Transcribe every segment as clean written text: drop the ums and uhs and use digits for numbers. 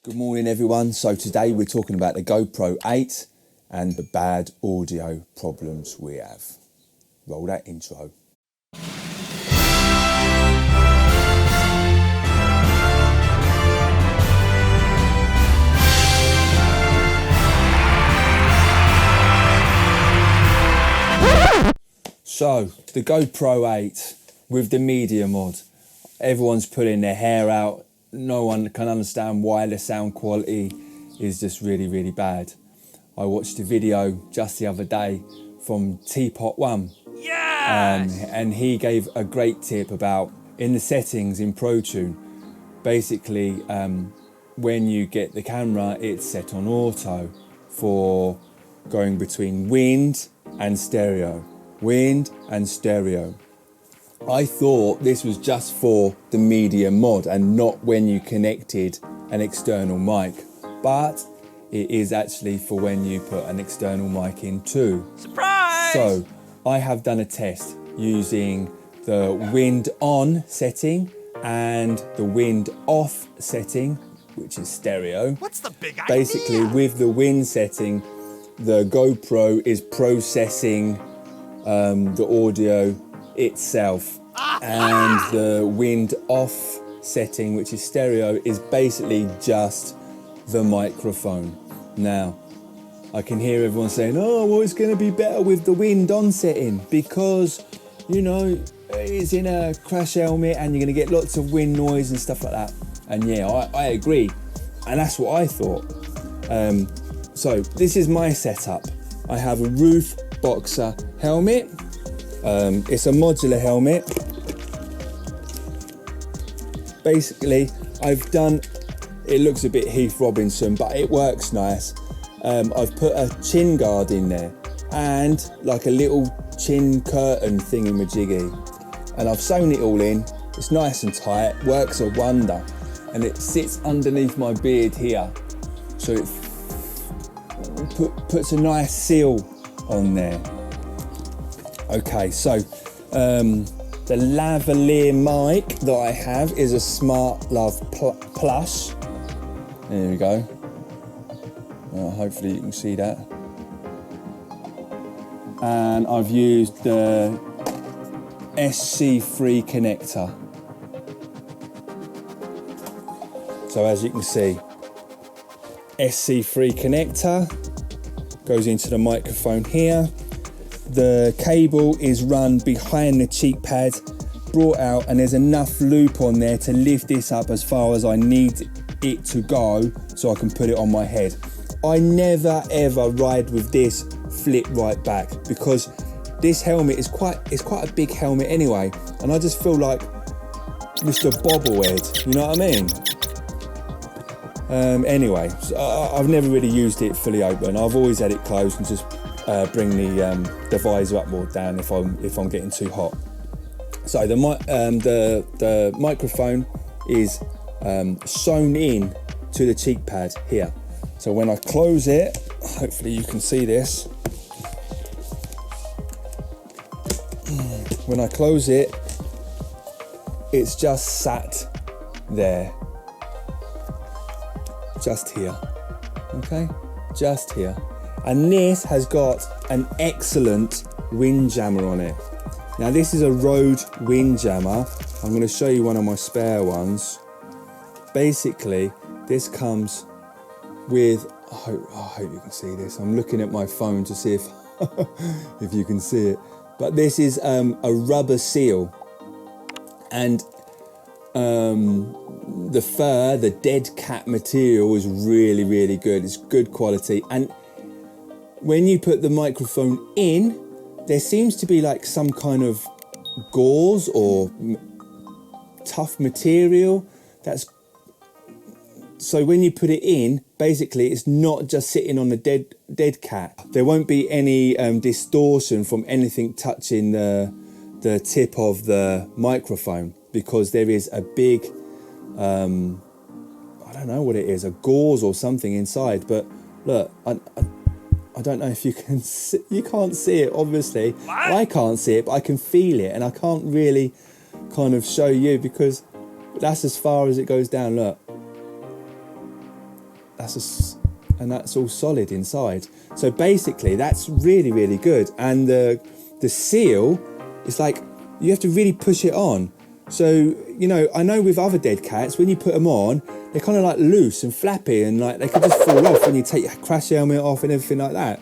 Good morning everyone. So today we're talking about the GoPro 8 and the bad audio problems we have. Roll that intro. So the GoPro 8 with the media mod, everyone's pulling their hair out. No one can understand why the sound quality is just really bad. I watched a video just the other day from Teapot One. Yes! And he gave a great tip about in the settings in Protune. Basically, when you get the camera, it's set on auto for going between wind and stereo. Wind and stereo. I thought this was just for the media mod and not when you connected an external mic, but it is actually for when you put an external mic in too. Surprise! So I have done a test using the wind on setting and the wind off setting, which is stereo. What's the big idea? Basically, with the wind setting, the GoPro is processing the audio itself, and the wind off setting, which is stereo, is basically just the microphone. Now I can hear everyone saying, oh well, it's going to be better with the wind on setting because, you know, it's in a crash helmet and you're going to get lots of wind noise and stuff like that. And yeah, I agree, and that's what I thought. So this is my setup. I have a roof boxer helmet. It's a modular helmet. Basically, I've done, it looks a bit Heath Robinson, but it works nice. I've put a chin guard in there and like a little chin curtain thingamajiggy. And I've sewn it all in. It's nice and tight, works a wonder. And it sits underneath my beard here. So it puts a nice seal on there. Okay, so the lavalier mic that I have is a Smart Love Plus. There we go. Hopefully you can see that. And I've used the SC3 connector. So as you can see, SC3 connector goes into the microphone here. The cable is run behind the cheek pad, brought out, and there's enough loop on there to lift this up as far as I need it to go so I can put it on my head. I never ever ride with this flip right back because this helmet is quite a big helmet anyway, and I just feel like Mr. Bobblehead, you know what I mean? Anyway, so I've never really used it fully open. I've always had it closed and just bring the visor up or down if I'm getting too hot. So the microphone is sewn in to the cheek pad here. So when I close it, hopefully you can see this. When I close it, it's just sat there, just here. Okay, just here. And this has got an excellent windjammer on it. Now this is a Rode windjammer. I'm going to show you one of my spare ones. Basically, this comes with, I hope you can see this. I'm looking at my phone to see if if you can see it. But this is a rubber seal, and the fur, the dead cat material is really good. It's good quality. And when you put the microphone in, there seems to be like some kind of gauze or tough material. So when you put it in, basically it's not just sitting on the dead cat. There won't be any distortion from anything touching the tip of the microphone because there is a big, I don't know what it is, a gauze or something inside. But look, I don't know if you can see, you can't see it obviously. What? I can't see it, but I can feel it, and I can't really kind of show you because that's as far as it goes down. Look, and that's all solid inside. So basically, that's really, really good. And the seal is like, you have to really push it on. So, you know, I know with other dead cats, when you put them on, they're kind of like loose and flappy, and like they could just fall off when you take your crash helmet off and everything like that.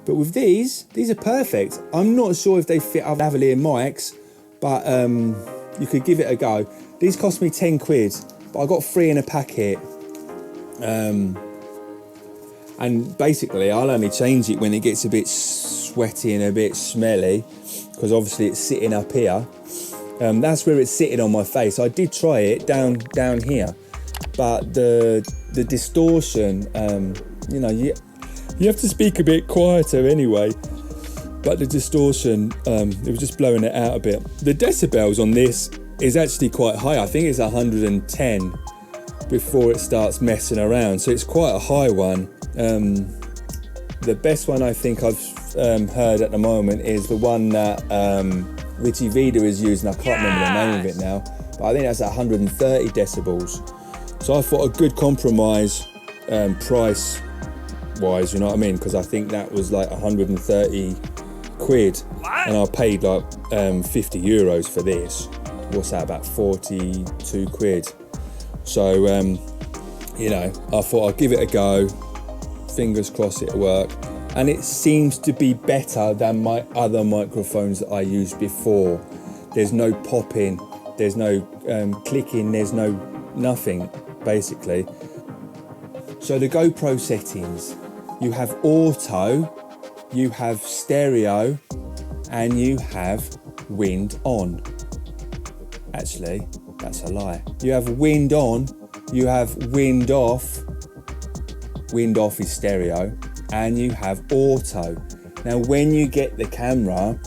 But with these are perfect. I'm not sure if they fit other lavalier mics, but you could give it a go. These cost me 10 quid, but I got 3 in a packet. And basically, I'll only change it when it gets a bit sweaty and a bit smelly, because obviously it's sitting up here. That's where it's sitting on my face. I did try it down here, but the distortion, you know, you have to speak a bit quieter anyway. But the distortion, it was just blowing it out a bit. The decibels on this is actually quite high. I think it's 110 before it starts messing around. So it's quite a high one. The best one I think I've heard at the moment is the one that Richie Vida is using. I can't remember the name of it now, but I think that's 130 decibels. So I thought a good compromise price wise, you know what I mean? Because I think that was like 130 quid, and I paid like 50 euros for this. What's that, about 42 quid? So you know, I thought I'd give it a go, fingers crossed it'll work. And it seems to be better than my other microphones that I used before. There's no popping, there's no clicking, there's no nothing basically. So the GoPro settings, you have auto, you have stereo, and you have wind on. Actually, that's a lie. You have wind on, you have wind off. Wind off is stereo, and you have auto. Now, when you get the camera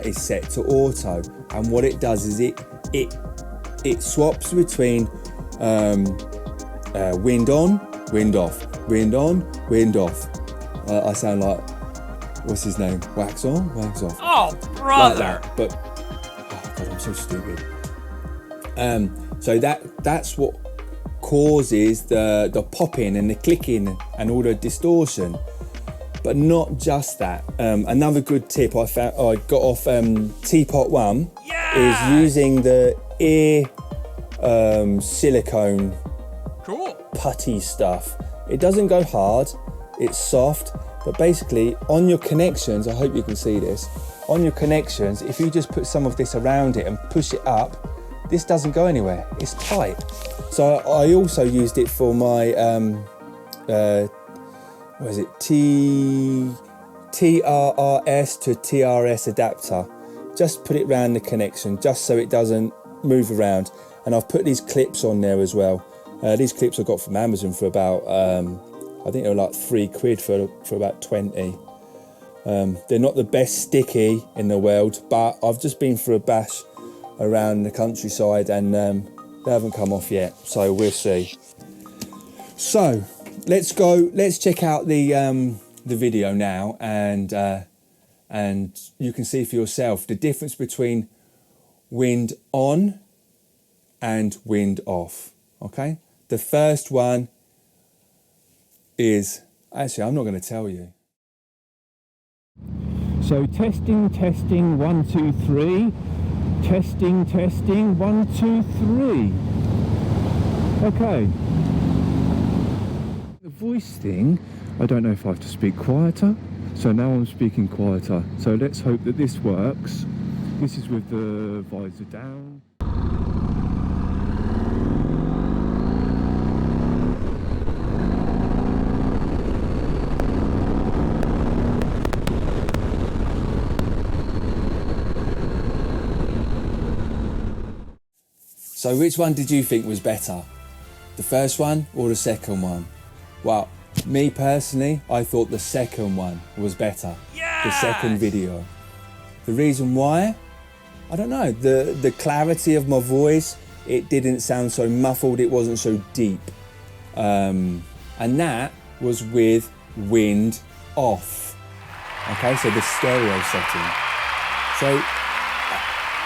is set to auto, and what it does is it swaps between wind on, wind off, wind on, wind off. I sound like, what's his name? Wax on, wax off. Oh, brother! Like that, but oh god, I'm so stupid. So that's what causes the popping and the clicking and all the distortion. But not just that. Another good tip I got off Teapot One is using the ear silicone putty stuff. It doesn't go hard, it's soft, but basically on your connections, I hope you can see this, on your connections, if you just put some of this around it and push it up, this doesn't go anywhere, it's tight. So I also used it for my, what is it, TRRS to TRS adapter. Just put it around the connection, just so it doesn't move around. And I've put these clips on there as well. These clips I got from Amazon for about, I think they were like 3 quid for about 20. They're not the best sticky in the world, but I've just been for a bash around the countryside and they haven't come off yet, so we'll see. So let's check out the video now, and you can see for yourself the difference between wind on and wind off. Okay, the first one is, actually I'm not going to tell you. So testing 1 2 3, testing 1 2 3. Okay, the voice thing, I don't know if I have to speak quieter, so now I'm speaking quieter, so let's hope that this works. This is with the visor down. So which one did you think was better? The first one or the second one? Well, me personally, I thought the second one was better. Yes! The second video. The reason why? I don't know. The clarity of my voice, it didn't sound so muffled, it wasn't so deep. And that was with wind off. Okay, so the stereo setting. So,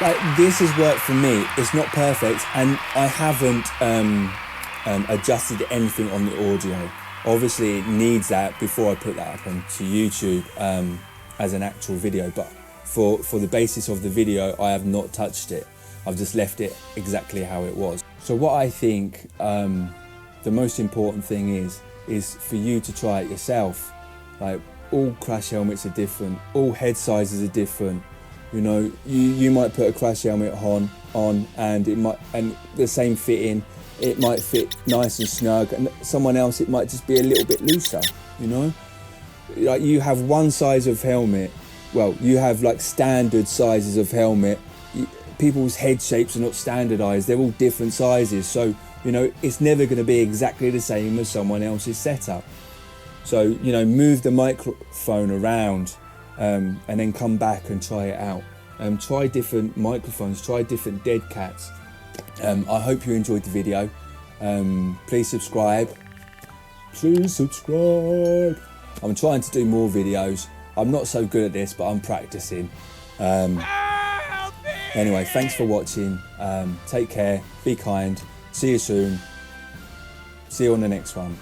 like, this has worked for me. It's not perfect, and I haven't adjusted anything on the audio. Obviously it needs that before I put that up onto YouTube as an actual video, but for the basis of the video I have not touched it. I've just left it exactly how it was. So what I think the most important thing is for you to try it yourself. Like, all crash helmets are different, all head sizes are different. You know, you might put a crash helmet on and it might, and the same fitting, it might fit nice and snug, and someone else it might just be a little bit looser, you know? Like, you have one size of helmet, well, you have like standard sizes of helmet. People's head shapes are not standardized, they're all different sizes, so you know, it's never going to be exactly the same as someone else's setup. So, you know, move the microphone around and then come back and try it out. Try different microphones, try different dead cats. I hope you enjoyed the video. Please subscribe. Please subscribe. I'm trying to do more videos. I'm not so good at this, but I'm practicing. Anyway, thanks for watching. Take care, be kind. See you soon. See you on the next one.